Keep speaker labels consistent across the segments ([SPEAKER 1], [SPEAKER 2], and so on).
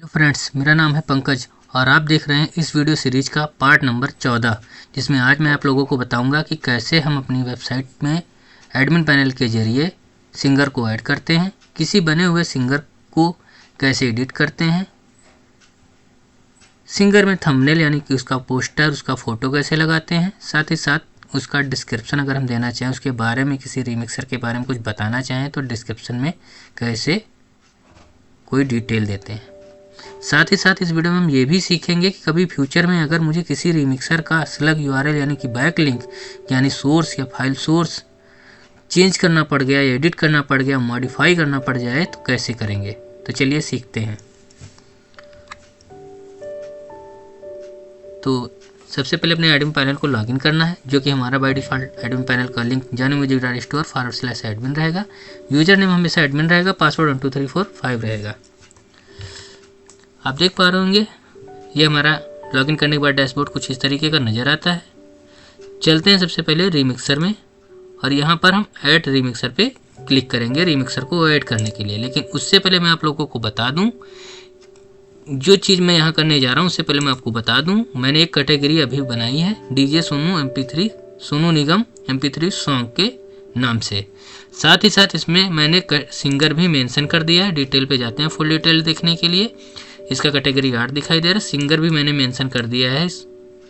[SPEAKER 1] Friends, मेरा नाम है पंकज और आप देख रहे हैं इस वीडियो सीरीज का पार्ट नंबर 14, जिसमें आज मैं आप लोगों को बताऊंगा कि कैसे हम अपनी वेबसाइट में एडमिन पैनल के जरिए सिंगर को ऐड करते हैं, किसी बने हुए सिंगर को कैसे एडिट करते हैं, सिंगर में थंबनेल यानी कि उसका पोस्टर, उसका फ़ोटो कैसे लगाते हैं, साथ ही साथ उसका डिस्क्रिप्शन अगर हम देना चाहें, उसके बारे में किसी रीमिक्सर के बारे में कुछ बताना चाहें तो डिस्क्रिप्शन में कैसे कोई डिटेल देते हैं। साथ ही साथ इस वीडियो में हम ये भी सीखेंगे कि कभी फ्यूचर में अगर मुझे किसी रीमिक्सर का स्लग यूआरएल यानी कि बैक लिंक यानी सोर्स या फाइल सोर्स चेंज करना पड़ गया, एडिट करना पड़ गया, मॉडिफाई करना पड़ जाए तो कैसे करेंगे। तो चलिए सीखते हैं। तो सबसे पहले अपने एडमिन पैनल को लॉगिन करना है, जो कि हमारा बाय डिफ़ॉल्ट एडमिन पैनल का लिंक janmusic.store/admin रहेगा। यूजर नेम हमेशा एडमिन रहेगा, पासवर्ड 12345 रहेगा। आप देख पा रहे होंगे ये हमारा लॉगिन करने के बाद डैशबोर्ड कुछ इस तरीके का नज़र आता है। चलते हैं सबसे पहले रीमिक्सर में और यहाँ पर हम ऐड रीमिक्सर पे क्लिक करेंगे रीमिक्सर को ऐड करने के लिए। लेकिन उससे पहले मैं आप लोगों को बता दूं, जो चीज़ मैं यहाँ करने जा रहा हूँ उससे पहले मैं आपको बता दूं, मैंने एक कैटेगरी अभी बनाई है DJ Sonu MP3 Sonu Nigam MP3 song के नाम से। साथ ही साथ इसमें मैंने सिंगर भी मेंशन कर दिया है। डिटेल पे जाते हैं फुल डिटेल देखने के लिए। इसका कैटेगरी आर्ट दिखाई दे रहा है, सिंगर भी मैंने मेंशन कर दिया है इस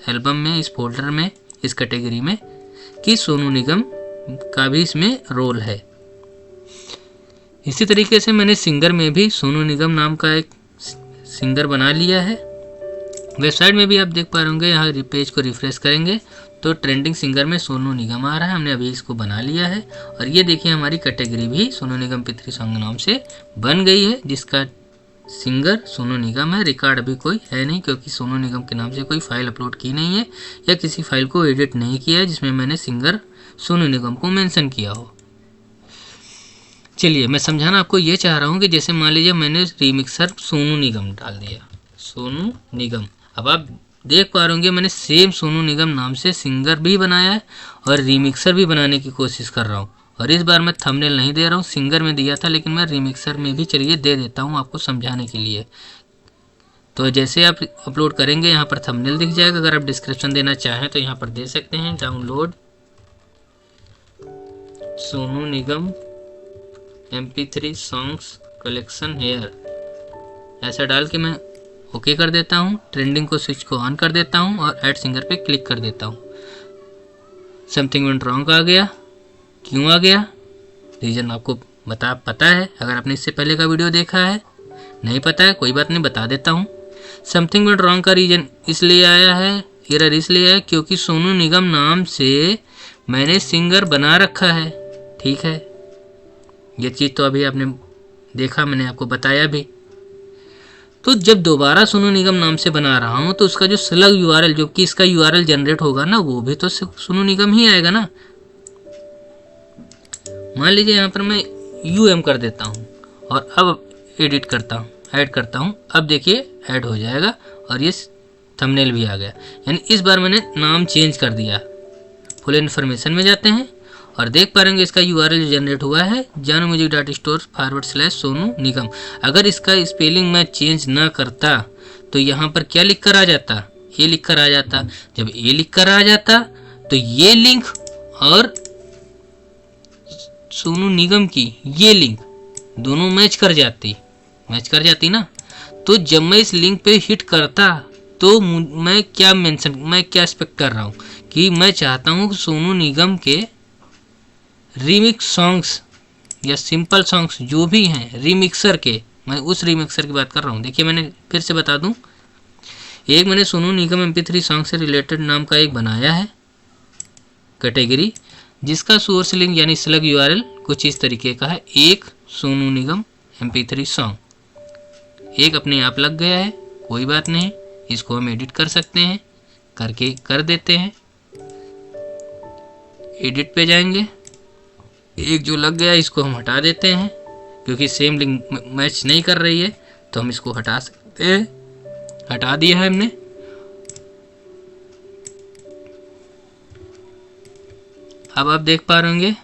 [SPEAKER 1] एल्बम में, इस फोल्डर में, इस कैटेगरी में कि सोनू निगम का भी इसमें रोल है। इसी तरीके से मैंने सिंगर में भी सोनू निगम नाम का एक सिंगर बना लिया है। वेबसाइट में भी आप देख पा रहे होंगे, यहाँ पेज को रिफ्रेश करेंगे तो ट्रेंडिंग सिंगर में सोनू निगम आ रहा है। हमने अभी इसको बना लिया है और ये देखिए हमारी कैटेगरी भी सोनू निगम MP3 सॉन्ग नाम से बन गई है, जिसका सिंगर सोनू निगम है। रिकॉर्ड अभी कोई है नहीं क्योंकि सोनू निगम के नाम से कोई फाइल अपलोड की नहीं है या किसी फाइल को एडिट नहीं किया है जिसमें मैंने सिंगर सोनू निगम को मेंशन किया हो। चलिए मैं समझाना आपको ये चाह रहा हूँ कि जैसे मान लीजिए मैंने रीमिक्सर सोनू निगम डाल दिया, सोनू निगम। अब आप देख पा रहे होंगे मैंने सेम सोनू निगम नाम से सिंगर भी बनाया है और रीमिक्सर भी बनाने की कोशिश कर रहा हूँ। और इस बार मैं थंबनेल नहीं दे रहा हूँ, सिंगर में दिया था लेकिन मैं रीमिक्सर में भी चलिए दे देता हूँ आपको समझाने के लिए। तो जैसे आप अपलोड करेंगे यहाँ पर थंबनेल दिख जाएगा। अगर आप डिस्क्रिप्शन देना चाहें तो यहाँ पर दे सकते हैं, download Sonu Nigam MP3 songs collection hair, ऐसा डाल के मैं ओके कर देता हूँ। ट्रेंडिंग को स्विच को ऑन कर देता हूँ और ऐड सिंगर पे क्लिक कर देता हूँ। समथिंग वेंट रॉन्ग आ गया। क्यों आ गया? रीज़न आपको पता है। अगर आपने इससे पहले का वीडियो देखा है, नहीं पता है कोई बात नहीं, बता देता हूँ। समथिंग वेंट रॉन्ग का रीज़न इसलिए आया है, एरर इसलिए है क्योंकि सोनू निगम नाम से मैंने सिंगर बना रखा है। ठीक है, ये चीज़ तो अभी आपने देखा, मैंने आपको बताया भी। तो जब दोबारा सोनू निगम नाम से बना रहा हूँ तो उसका जो स्लग यूआरएल, जो कि इसका यूआरएल जनरेट होगा ना, वो भी तो सोनू निगम ही आएगा ना। मान लीजिए यहाँ पर मैं UM कर देता हूँ और अब एडिट करता हूँ, ऐड करता हूँ। अब देखिए ऐड हो जाएगा और ये थंबनेल भी आ गया। यानी इस बार मैंने नाम चेंज कर दिया। फुल इन्फॉर्मेशन में जाते हैं और देख पा रहे इसका यूआरएल जो जनरेट हुआ है janmusic.store/सोनू निगम। अगर इसका स्पेलिंग मैं चेंज ना करता तो यहाँ पर क्या लिख कर आ जाता? ये लिख कर आ जाता। जब ये लिख कर आ जाता तो ये लिंक और सोनू निगम की ये लिंक दोनों मैच कर जाती ना। तो जब मैं इस लिंक पे हिट करता तो मैं क्या एक्सपेक्ट कर रहा हूँ कि मैं चाहता हूँ कि सोनू निगम के रीमिक्स सॉन्ग्स या सिंपल सॉन्ग्स जो भी हैं रीमिक्सर के, मैं उस रीमिक्सर की बात कर रहा हूँ। देखिए मैंने फिर से बता दूँ, एक मैंने सोनू निगम MP3 सॉन्ग से रिलेटेड नाम का एक बनाया है कैटेगरी, जिसका सोर्स लिंक यानी स्लग यूआरएल कुछ इस तरीके का है। एक सोनू निगम MP3 सॉन्ग, एक अपने आप लग गया है, कोई बात नहीं, इसको हम एडिट कर सकते हैं, करके कर देते हैं। एडिट पे जाएंगे, एक जो लग गया इसको हम हटा देते हैं क्योंकि सेम लिंक मैच नहीं कर रही है, तो हम इसको हटा सकते हैं। हटा दिया है हमने। अब आप देख पा रहे होंगे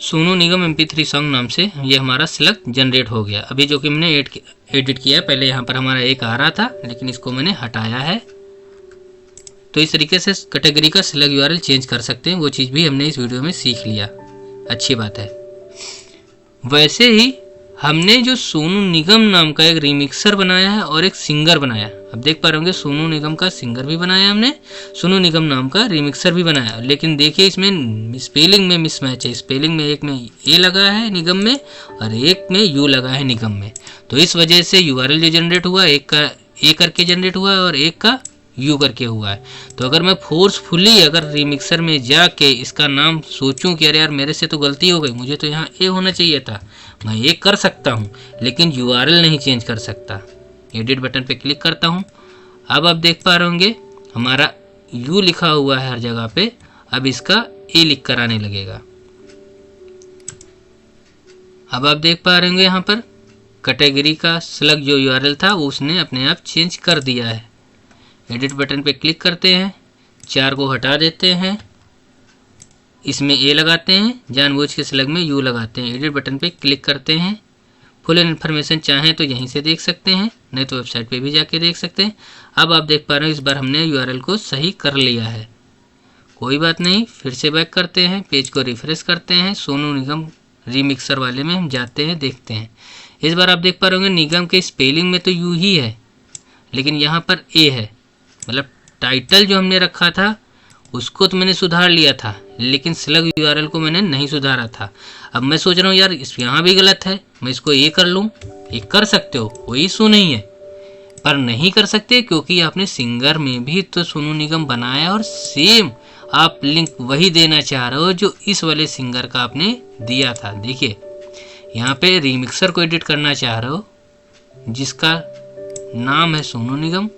[SPEAKER 1] सोनू निगम MP3 सॉन्ग नाम से ये हमारा सिलेक्ट जनरेट हो गया। अभी जो कि मैंने एडिट किया है, पहले यहाँ पर हमारा एक आ रहा था लेकिन इसको मैंने हटाया है। तो इस तरीके से कैटेगरी का सिलेक्ट URL चेंज कर सकते हैं, वो चीज़ भी हमने इस वीडियो में सीख लिया, अच्छी बात है। वैसे ही हमने जो सोनू निगम नाम का एक रिमिक्सर बनाया है और एक सिंगर बनाया, अब देख पा रहे होंगे सोनू निगम का सिंगर भी बनाया हमने, सोनू निगम नाम का रिमिक्सर भी बनाया। लेकिन देखिए इसमें स्पेलिंग में मिसमैच है, स्पेलिंग में एक में ए लगा है निगम में और एक में यू लगा है निगम में। तो इस वजह से URL जो जनरेट हुआ, एक का ए करके जनरेट हुआ और एक का यू करके हुआ है। तो अगर मैं फोर्सफुली अगर रिमिक्सर में जाके इसका नाम सोचूं कि अरे यार मेरे से तो गलती हो गई, मुझे तो यहाँ ए होना चाहिए था, मैं ये कर सकता हूँ लेकिन URL नहीं चेंज कर सकता। एडिट बटन पे क्लिक करता हूँ। अब आप देख पा रहे होंगे हमारा यू लिखा हुआ है हर जगह पे, अब इसका ए लिख कर आने लगेगा। अब आप देख पा रहे होंगे यहाँ पर कैटेगरी का सिलेक्ट जो URL था वो उसने अपने आप चेंज कर दिया है। एडिट बटन पे क्लिक करते हैं, 4 को हटा देते हैं, इसमें ए लगाते हैं, जानबूझ के सिलेक्ट में यू लगाते हैं। एडिट बटन पे क्लिक करते हैं। फुल इन्फॉर्मेशन चाहें तो यहीं से देख सकते हैं, नहीं तो वेबसाइट पे भी जाके देख सकते हैं। अब आप देख पा रहे हो इस बार हमने URL को सही कर लिया है। कोई बात नहीं, फिर से बैक करते हैं, पेज को रिफ्रेश करते हैं, सोनू निगम रिमिक्सर वाले में हम जाते हैं, देखते हैं। इस बार आप देख पा रहे होंगे निगम के स्पेलिंग में तो यू ही है लेकिन यहाँ पर ए है, मतलब टाइटल जो हमने रखा था उसको तो मैंने सुधार लिया था लेकिन सिलेक्ट URL को मैंने नहीं सुधारा था। अब मैं सोच रहा हूँ यार इस यहाँ भी गलत है, मैं इसको ये कर लूँ। ये कर सकते हो, कोई इशू नहीं है, पर नहीं कर सकते क्योंकि आपने सिंगर में भी तो सोनू निगम बनाया और सेम आप लिंक वही देना चाह रहे हो जो इस वाले सिंगर का आपने दिया था। देखिए यहाँ पे रिमिक्सर को एडिट करना चाह रहे हो जिसका नाम है सोनू निगम,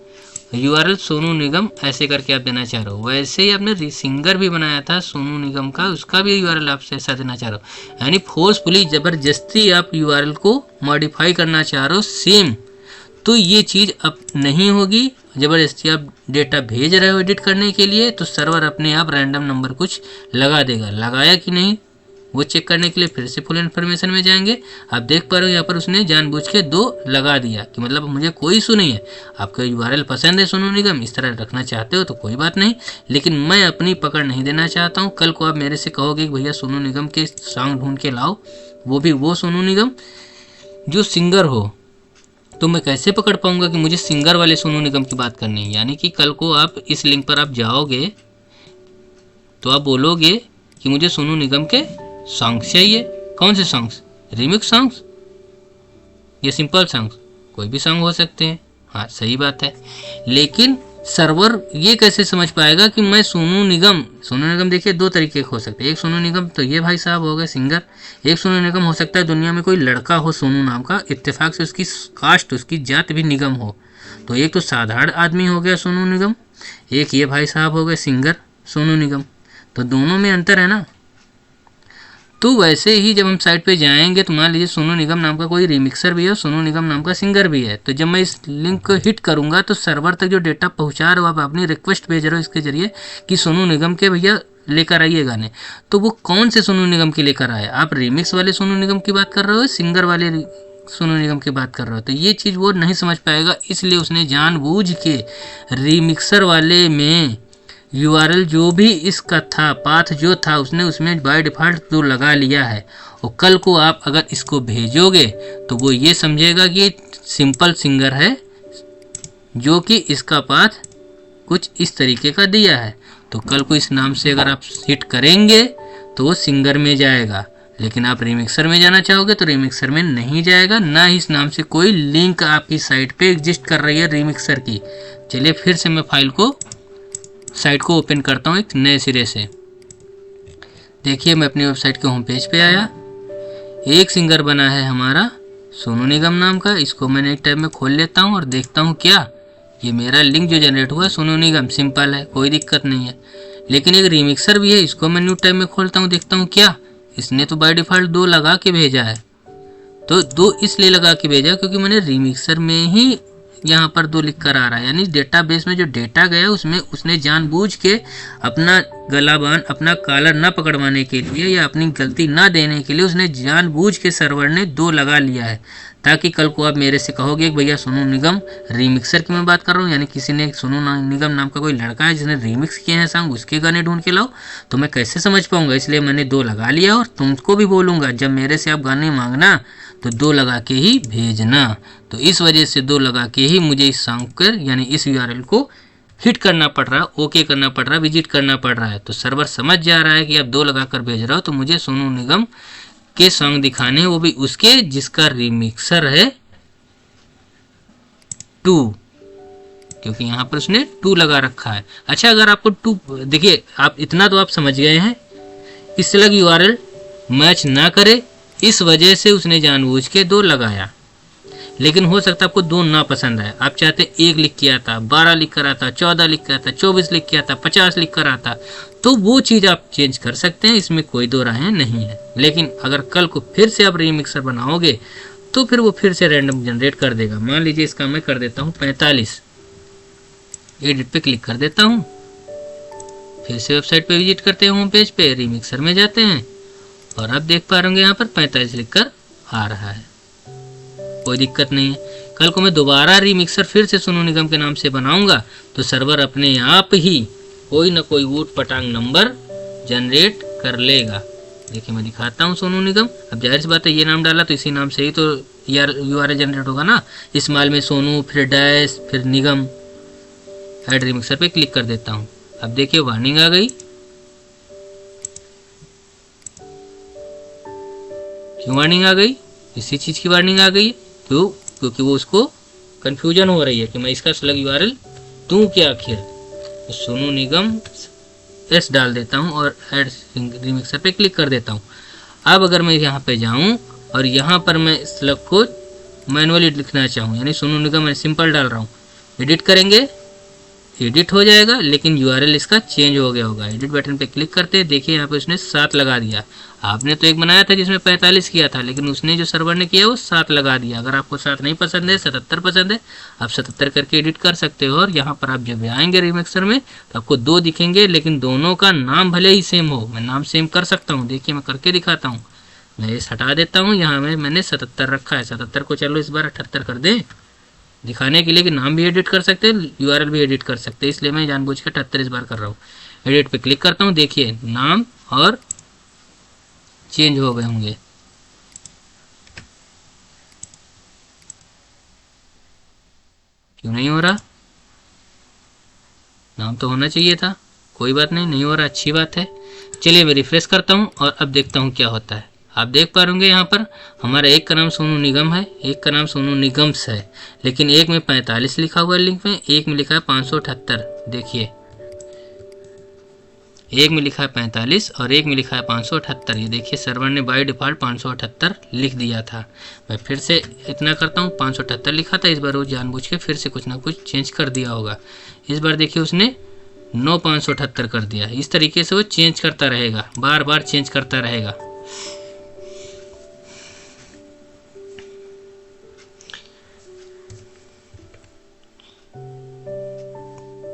[SPEAKER 1] URL सोनू निगम ऐसे करके आप देना चाह रहे हो। वैसे ही आपने सिंगर भी बनाया था सोनू निगम का, उसका भी URL आप ऐसा देना चाह रहे हो, यानी फोर्सफुली ज़बरदस्ती आप URL को मॉडिफाई करना चाह रहे हो सेम। तो ये चीज़ अब नहीं होगी। ज़बरदस्ती आप डेटा भेज रहे हो एडिट करने के लिए तो सर्वर अपने आप रैंडम नंबर कुछ लगा देगा, लगाया कि नहीं वो चेक करने के लिए फिर से फुल इन्फॉर्मेशन में जाएंगे। आप देख पा रहे हो यहाँ पर उसने जानबूझ के 2 लगा दिया कि मतलब मुझे कोई इशू नहीं है। आपका URL पसंद है सोनू निगम, इस तरह रखना चाहते हो तो कोई बात नहीं, लेकिन मैं अपनी पकड़ नहीं देना चाहता हूँ। कल को आप मेरे से कहोगे कि भैया सोनू निगम के सॉन्ग ढूंढ के लाओ, वो भी वो सोनू निगम जो सिंगर हो, तो मैं कैसे पकड़ पाऊँगा कि मुझे सिंगर वाले सोनू निगम की बात करनी है। यानी कि कल को आप इस लिंक पर आप जाओगे तो आप बोलोगे कि मुझे सोनू निगम के सॉन्ग्स चाहिए। कौन से सॉन्ग्स? रिमिक्स सॉन्ग्स या सिंपल सॉन्ग्स? कोई भी सॉन्ग हो सकते हैं। हाँ सही बात है, लेकिन सर्वर ये कैसे समझ पाएगा कि मैं सोनू निगम देखिए 2 तरीके के हो सकते हैं। एक सोनू निगम तो ये भाई साहब हो गए सिंगर, एक सोनू निगम हो सकता है दुनिया में कोई लड़का हो सोनू नाम का, इत्तेफाक से उसकी कास्ट उसकी जात भी निगम हो। तो एक तो साधारण आदमी हो गया सोनू निगम, एक ये भाई साहब हो गए सिंगर सोनू निगम, तो दोनों में अंतर है ना। तो वैसे ही जब हम साइट पे जाएंगे तो मान लीजिए सोनू निगम नाम का कोई रिमिक्सर भी है, सोनू निगम नाम का सिंगर भी है, तो जब मैं इस लिंक को हिट करूंगा तो सर्वर तक जो डेटा पहुंचा रहे हो आप अपनी रिक्वेस्ट भेज रहे हो इसके जरिए कि सोनू निगम के भैया लेकर आइए गाने, तो वो कौन से सोनू निगम के लेकर आए? आप रिमिक्स वाले सोनू निगम की बात कर रहे हो, सिंगर वाले सोनू निगम की बात कर रहे हो? तो ये चीज़ वो नहीं समझ पाएगा, इसलिए उसने जानबूझ के रिमिक्सर वाले में URL जो भी इसका था, पाथ जो था उसने उसमें बाय डिफ़ॉल्ट तो लगा लिया है। और कल को आप अगर इसको भेजोगे तो वो ये समझेगा कि सिंपल सिंगर है जो कि इसका पाथ कुछ इस तरीके का दिया है। तो कल को इस नाम से अगर आप हिट करेंगे तो वो सिंगर में जाएगा, लेकिन आप रिमिक्सर में जाना चाहोगे तो रिमिक्सर में नहीं जाएगा। ना ही इस नाम से कोई लिंक आपकी साइट पे एग्जिस्ट कर रही है रिमिक्सर की। चलिए फिर से मैं फाइल को साइट को ओपन करता हूँ एक नए सिरे से। देखिए मैं अपनी वेबसाइट के होम पेज पे आया, एक सिंगर बना है हमारा सोनू निगम नाम का, इसको मैंने एक टैब में खोल लेता हूँ और देखता हूँ क्या ये मेरा लिंक जो जनरेट हुआ है सोनू निगम, सिंपल है, कोई दिक्कत नहीं है। लेकिन एक रिमिक्सर भी है, इसको मैं न्यू टैब में खोलता हूँ, देखता हूँ क्या इसने तो बाय डिफ़ॉल्ट 2 लगा के भेजा है। तो 2 इसलिए लगा के भेजा क्योंकि मैंने रिमिक्सर में ही यहाँ पर 2 लिख कर आ रहा है, यानी डेटाबेस में जो डेटा गया उसमें उसने जानबूझ के अपना गलाबान, अपना कॉलर ना पकड़वाने के लिए या अपनी गलती ना देने के लिए उसने जानबूझ के सर्वर ने 2 लगा लिया है, ताकि कल को आप मेरे से कहोगे कि भैया सोनू निगम रीमिक्सर की मैं बात कर रहा हूँ, यानी किसी ने सोनू निगम नाम का कोई लड़का है जिसने रीमिक्स किए हैं सॉन्ग, उसके गाने ढूंढ के लाओ, तो मैं कैसे समझ पाऊंगा। इसलिए मैंने 2 लगा लिया और तुमको भी बोलूँगा जब मेरे से आप गाने मांगना तो 2 लगा के ही भेजना। तो इस वजह से 2 लगा के ही मुझे इस सॉन्ग पर यानी इस URL को हिट करना पड़ रहा, ओके करना पड़ रहा, विजिट करना पड़ रहा है। तो सर्वर समझ जा रहा है कि आप 2 लगा कर भेज रहा हो, तो मुझे सोनू निगम के सॉन्ग दिखाने हैं, वो भी उसके जिसका रिमिक्सर है 2, क्योंकि यहाँ पर उसने 2 लगा रखा है। अच्छा, अगर आपको 2 देखिए, आप इतना तो आप समझ गए हैं, इससे लग URL मैच ना करे, इस वजह से उसने जानबूझ के 2 लगाया। लेकिन हो सकता है आपको 2 ना पसंद आए, आप चाहते 1 लिख के आता, 12 लिख कर आता, 14 लिख कर आता, 24 लिख के आता, 50 लिख कर आता, तो वो चीज़ आप चेंज कर सकते हैं, इसमें कोई 2 राहें नहीं है। लेकिन अगर कल को फिर से आप रीमिक्सर बनाओगे तो फिर वो फिर से रैंडम जनरेट कर देगा। मान लीजिए इसका मैं कर देता हूँ 45, एडिट पे क्लिक कर देता हूँ, फिर से वेबसाइट पे विजिट करते हैं, होम पेज पे रीमिक्सर में जाते हैं और आप देख पा रहे होंगे यहाँ पर 45 लिखकर आ रहा है, कोई दिक्कत नहीं है। कल को मैं दोबारा रीमिक्सर फिर से सोनू निगम के नाम से बनाऊंगा तो सर्वर अपने आप ही कोई ना कोई ऊट पटांग नंबर जनरेट कर लेगा। देखिए मैं दिखाता हूँ सोनू निगम, अब जाहिर सी बात है ये नाम डाला तो इसी नाम से ही तो URL जनरेट होगा ना, इस्तेमाल में सोनू, फिर डैश, फिर निगम। ऐड रीमिक्सर पे क्लिक कर देता हूँ, अब देखिए वार्निंग आ गई। क्यों वार्निंग आ गई? इसी चीज़ की वार्निंग आ गई है, क्यों? क्योंकि वो उसको कन्फ्यूजन हो रही है कि मैं इसका स्लग URL दूँ क्या आखिर। तो सोनू निगम एस डाल देता हूँ और ऐड रीमिक्सर पे क्लिक कर देता हूँ। अब अगर मैं यहाँ पे जाऊँ और यहाँ पर मैं स्लग को मैनुअली लिखना चाहूँ, यानी सोनू निगम मैं सिंपल डाल रहा हूँ, एडिट करेंगे, एडिट हो जाएगा, लेकिन URL इसका चेंज हो गया होगा। एडिट बटन पे क्लिक करते हैं, देखिए यहाँ पे उसने 7 लगा दिया। आपने तो एक बनाया था जिसमें 45 किया था, लेकिन उसने जो सर्वर ने किया वो 7 लगा दिया। अगर आपको 7 नहीं पसंद है, 77 पसंद है, आप 77 करके एडिट कर सकते हो। और यहाँ पर आप जब आएंगे रीमिक्सर में तो आपको 2 दिखेंगे, लेकिन दोनों का नाम भले ही सेम हो, मैं नाम सेम कर सकता हूँ। देखिए मैं करके दिखाता हूँ, मैं इस हटा देता हूँ, यहाँ में मैंने 77 रखा है, 77 को चलो इस बार 78 कर दें, दिखाने के लिए कि नाम भी एडिट कर सकते हैं, URL भी एडिट कर सकते हैं, इसलिए मैं जानबूझ के 78 इस बार कर रहा हूँ। एडिट पे क्लिक करता हूँ, देखिए नाम और चेंज हो गए होंगे। क्यों नहीं हो रहा? नाम तो होना चाहिए था, कोई बात नहीं, नहीं हो रहा, अच्छी बात है। चलिए मैं रिफ्रेश करता हूँ और अब देखता हूँ क्या होता है। आप देख पा रहे यहाँ पर हमारा एक का नाम सोनू निगम है, एक का नाम सोनू निगम्स है, लेकिन एक में 45 लिखा हुआ है लिंक में, एक में लिखा है 578। देखिए एक में लिखा है 45 और एक में लिखा है 578। ये देखिए सर्वर ने बाय डिफ़ॉल्ट 578 लिख दिया था। मैं फिर से इतना करता हूँ, 578 लिखा था, इस बार वो जानबूझ के फिर से कुछ ना कुछ चेंज कर दिया होगा। इस बार देखिए उसने 9578 कर दिया। इस तरीके से वो चेंज करता रहेगा, बार बार चेंज करता रहेगा।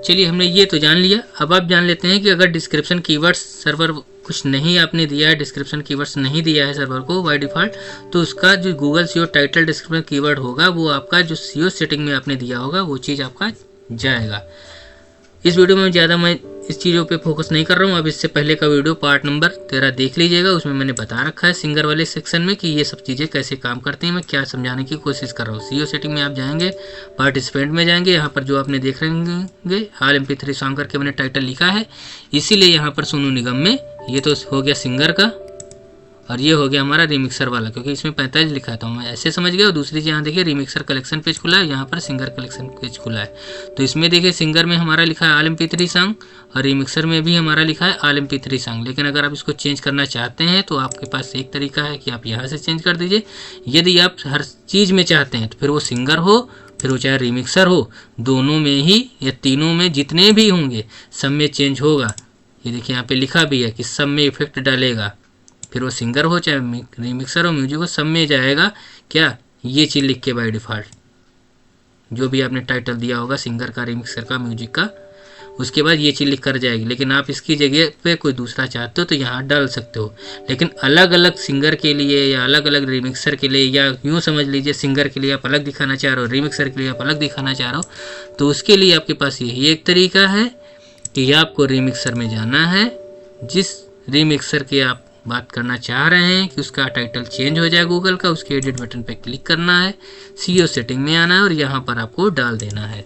[SPEAKER 1] चलिए हमने ये तो जान लिया, अब आप जान लेते हैं कि अगर डिस्क्रिप्शन कीवर्ड्स सर्वर कुछ नहीं आपने दिया है, डिस्क्रिप्शन कीवर्ड्स नहीं दिया है सर्वर को बाय डिफ़ॉल्ट, तो उसका जो Google SEO title description keyword होगा वो आपका जो SEO सेटिंग में आपने दिया होगा वो चीज़ आपका जाएगा। इस वीडियो में ज़्यादा मैं इस चीज़ों पे फोकस नहीं कर रहा हूँ। अब इससे पहले का वीडियो पार्ट नंबर 13 देख लीजिएगा, उसमें मैंने बता रखा है सिंगर वाले सेक्शन में कि ये सब चीज़ें कैसे काम करती हैं, मैं क्या समझाने की कोशिश कर रहा हूँ। SEO सेटिंग में आप जाएंगे, पार्टिसिपेंट में जाएंगे, यहाँ पर जो आपने देख रहे होंगे ऑल MP3 सॉन्ग करके मैंने टाइटल लिखा है, इसीलिए यहाँ पर सोनू निगम में ये तो हो गया सिंगर का और ये हो गया हमारा रिमिक्सर वाला, क्योंकि इसमें 45 लिखा था, मैं ऐसे समझ गया। और दूसरी यहाँ देखिए रिमिक्सर कलेक्शन पेज खुला है, यहाँ पर सिंगर कलेक्शन पेज खुला है। तो इसमें देखिए सिंगर में हमारा लिखा है ऑल MP3 सॉन्ग और रिमिक्सर में भी हमारा लिखा है ऑल MP3 सॉन्ग। लेकिन अगर आप इसको चेंज करना चाहते हैं तो आपके पास एक तरीका है कि आप यहाँ से चेंज कर दीजिए। यदि आप हर चीज़ में चाहते हैं तो फिर वो सिंगर हो, फिर वो चाहे रिमिक्सर हो, दोनों में ही या तीनों में जितने भी होंगे सब में चेंज होगा। ये देखिए यहाँ पे लिखा भी है कि सब में इफेक्ट डालेगा, फिर वो सिंगर हो चाहे रिमिक्सर हो, म्यूजिक हो, सब में जाएगा क्या, ये चीज़ लिख के बाय डिफ़ॉल्ट। जो भी आपने टाइटल दिया होगा सिंगर का, रिमिक्सर का, म्यूजिक का, उसके बाद ये चीज़ लिख कर जाएगी। लेकिन आप इसकी जगह पे कोई दूसरा चाहते हो तो यहाँ डाल सकते हो। लेकिन अलग अलग सिंगर के लिए या अलग अलग रिमिक्सर के लिए, या यूँ समझ लीजिए सिंगर के लिए आप अलग दिखाना चाह रहे हो, रिमिक्सर के लिए आप अलग दिखाना चाह रहे हो, तो उसके लिए आपके पास यही एक तरीका है कि आपको रिमिक्सर में जाना है। जिस रिमिक्सर की आप बात करना चाह रहे हैं कि उसका टाइटल चेंज हो जाए गूगल का, उसके एडिट बटन पे क्लिक करना है, सीओ सेटिंग में आना है और यहाँ पर आपको डाल देना है।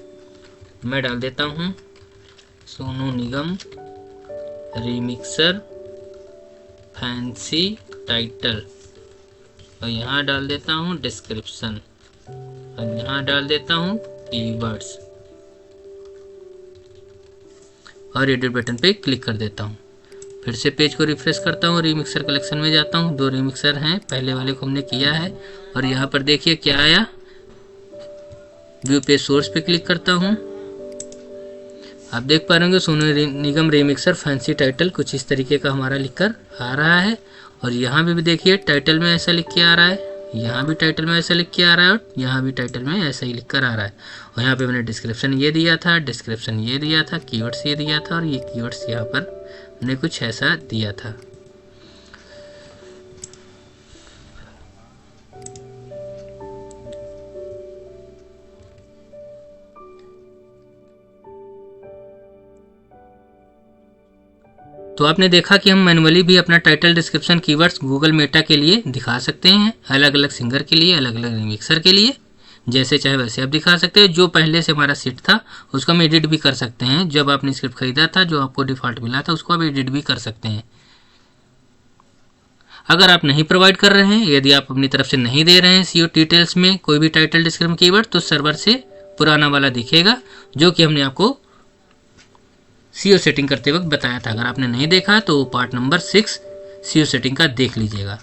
[SPEAKER 1] मैं डाल देता हूँ Sonu Nigam remixer fancy title, और यहाँ डाल देता हूँ डिस्क्रिप्शन, और यहाँ डाल देता हूँ कीवर्ड्स और एडिट बटन पे क्लिक कर देता हूँ। फिर से पेज को रिफ्रेश करता हूँ, रिमिक्सर कलेक्शन में जाता हूँ। 2 रिमिक्सर हैं, पहले वाले को हमने किया है और यहाँ पर देखिए क्या आया, व्यू पेज सोर्स पे क्लिक करता हूँ। आप देख पा रहे होंगे Sonu Nigam remixer fancy title कुछ इस तरीके का हमारा लिखकर आ रहा है। और यहाँ भी देखिए टाइटल में ऐसा लिख के आ रहा है, यहाँ भी टाइटल में ऐसा लिख के आ रहा है, और यहाँ भी टाइटल में ऐसा ही लिख कर आ रहा है। और यहाँ पे मैंने डिस्क्रिप्शन ये दिया था, डिस्क्रिप्शन ये दिया था, कीवर्ड्स ये दिया था, और ये कीवर्ड्स यहाँ पर मैंने कुछ ऐसा दिया था। तो आपने देखा कि हम मैनुअली भी अपना title, description, keywords Google Meta के लिए दिखा सकते हैं, अलग अलग सिंगर के लिए, अलग अलग रिमिक्सर के लिए, जैसे चाहे वैसे आप दिखा सकते हैं। जो पहले से हमारा सेट था उसको हम एडिट भी कर सकते हैं। जब आपने स्क्रिप्ट खरीदा था, जो आपको डिफ़ॉल्ट मिला था, उसको आप एडिट भी कर सकते हैं। अगर आप नहीं प्रोवाइड कर रहे हैं, यदि आप अपनी तरफ से नहीं दे रहे हैं सीओ डिटेल्स में कोई भी टाइटल, डिस्क्रिप्शन, कीवर्ड, तो सर्वर से पुराना वाला दिखेगा जो कि हमने आपको सीओ सेटिंग करते वक्त बताया था। अगर आपने नहीं देखा तो पार्ट नंबर 6 सीओ सेटिंग का देख लीजिएगा।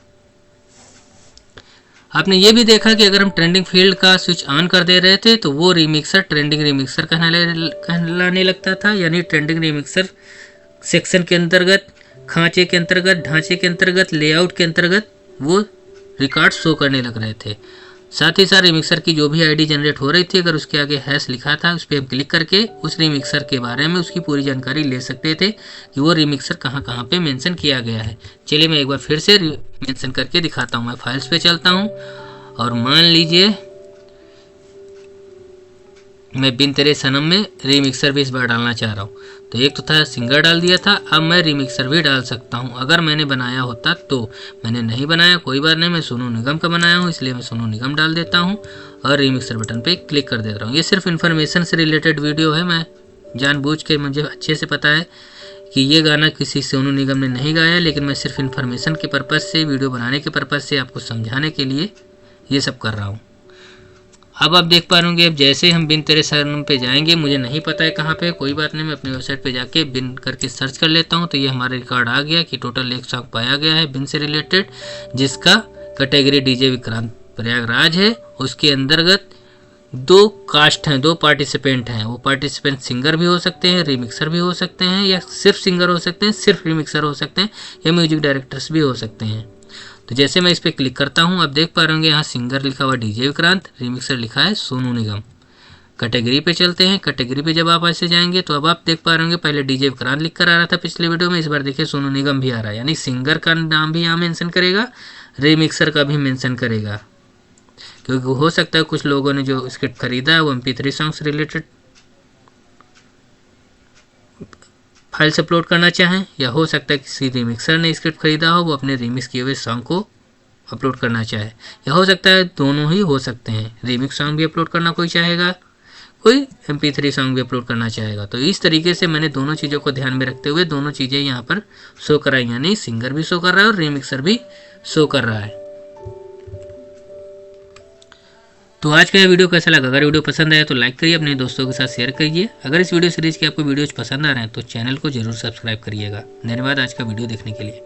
[SPEAKER 1] आपने ये भी देखा कि अगर हम ट्रेंडिंग फील्ड का स्विच ऑन कर दे रहे थे तो वो रिमिक्सर ट्रेंडिंग रिमिक्सर कहलाने लगता था, यानी ट्रेंडिंग रिमिक्सर सेक्शन के अंतर्गत, खांचे के अंतर्गत, ढांचे के अंतर्गत, लेआउट के अंतर्गत वो रिकॉर्ड शो करने लग रहे थे। साथ ही साथ रिमिक्सर की जो भी आईडी जनरेट हो रही थी, अगर उसके आगे हैश लिखा था उस पर हम क्लिक करके उस रिमिक्सर के बारे में उसकी पूरी जानकारी ले सकते थे कि वो रिमिक्सर कहाँ कहाँ पे मेंशन किया गया है। चलिए मैं एक बार फिर से मेंशन करके दिखाता हूँ। मैं फाइल्स पे चलता हूँ और मान लीजिए मैं बिन तेरे सनम में रिमिक्सर भी इस बार डालना चाह रहा हूँ। तो एक तो था सिंगर डाल दिया था, अब मैं रिमिक्सर भी डाल सकता हूँ अगर मैंने बनाया होता तो। मैंने नहीं बनाया, कोई बात नहीं, मैं सोनू निगम का बनाया हूँ, इसलिए मैं सोनू निगम डाल देता हूँ और रिमिक्सर बटन पे क्लिक कर दे रहा हूँ। ये सिर्फ इन्फॉर्मेशन से रिलेटेड वीडियो है। मैं जानबूझ के, मुझे अच्छे से पता है कि ये गाना किसी सोनू निगम ने नहीं गाया, लेकिन मैं सिर्फ इन्फॉर्मेशन के पर्पज़ से, वीडियो बनाने के पर्पज़ से, आपको समझाने के लिए ये सब कर रहा हूँ। अब आप देख पा रहे होंगे, अब जैसे हम बिन तेरे सनम पे जाएंगे, मुझे नहीं पता है कहाँ पे, कोई बात नहीं, मैं अपनी वेबसाइट पे जाके बिन करके सर्च कर लेता हूँ। तो ये हमारा रिकॉर्ड आ गया कि टोटल 1 सॉन्ग पाया गया है बिन से रिलेटेड, जिसका कैटेगरी डीजे विक्रांत प्रयागराज है। उसके अंतर्गत 2 कास्ट हैं, 2 पार्टिसिपेंट हैं। वो पार्टिसिपेंट सिंगर भी हो सकते हैं, रिमिक्सर भी हो सकते हैं, या सिर्फ सिंगर हो सकते हैं, सिर्फ रिमिक्सर हो सकते हैं, या म्यूजिक डायरेक्टर्स भी हो सकते हैं। तो जैसे मैं इस पर क्लिक करता हूँ, आप देख पा रहे होंगे यहाँ सिंगर लिखा हुआ डीजे विक्रांत, रिमिक्सर लिखा है सोनू निगम। कैटेगरी पे चलते हैं। कैटेगरी पे जब आप ऐसे जाएंगे तो अब आप देख पा रहे होंगे पहले डीजे विक्रांत लिख कर आ रहा था पिछले वीडियो में, इस बार देखिए सोनू निगम भी आ रहा है, यानी सिंगर का नाम भी यहाँ मेंशन करेगा, रिमिक्सर का भी मेंशन करेगा। क्योंकि हो सकता है कुछ लोगों ने जो स्क्रिप्ट खरीदा है वो MP3 सॉन्ग से रिलेटेड फाइल्स अपलोड करना चाहें, या हो सकता है किसी रिमिक्सर ने स्क्रिप्ट खरीदा हो वो अपने रिमिक्स किए हुए सॉन्ग को अपलोड करना चाहे, या हो सकता है दोनों ही हो सकते हैं। रिमिक्स सॉन्ग भी अपलोड करना कोई चाहेगा, कोई MP3 सॉन्ग भी अपलोड करना चाहेगा। तो इस तरीके से मैंने दोनों चीज़ों को ध्यान में रखते हुए दोनों चीज़ें यहाँ पर शो कराई, यानी सिंगर भी शो कर रहा है और रिमिक्सर भी शो कर रहा है। तो आज का यह वीडियो कैसा लगा? अगर वीडियो पसंद आया तो लाइक करिए, अपने दोस्तों के साथ शेयर करिए। अगर इस वीडियो सीरीज के आपको वीडियोज पसंद आ रहे हैं तो चैनल को जरूर सब्सक्राइब करिएगा। धन्यवाद आज का वीडियो देखने के लिए।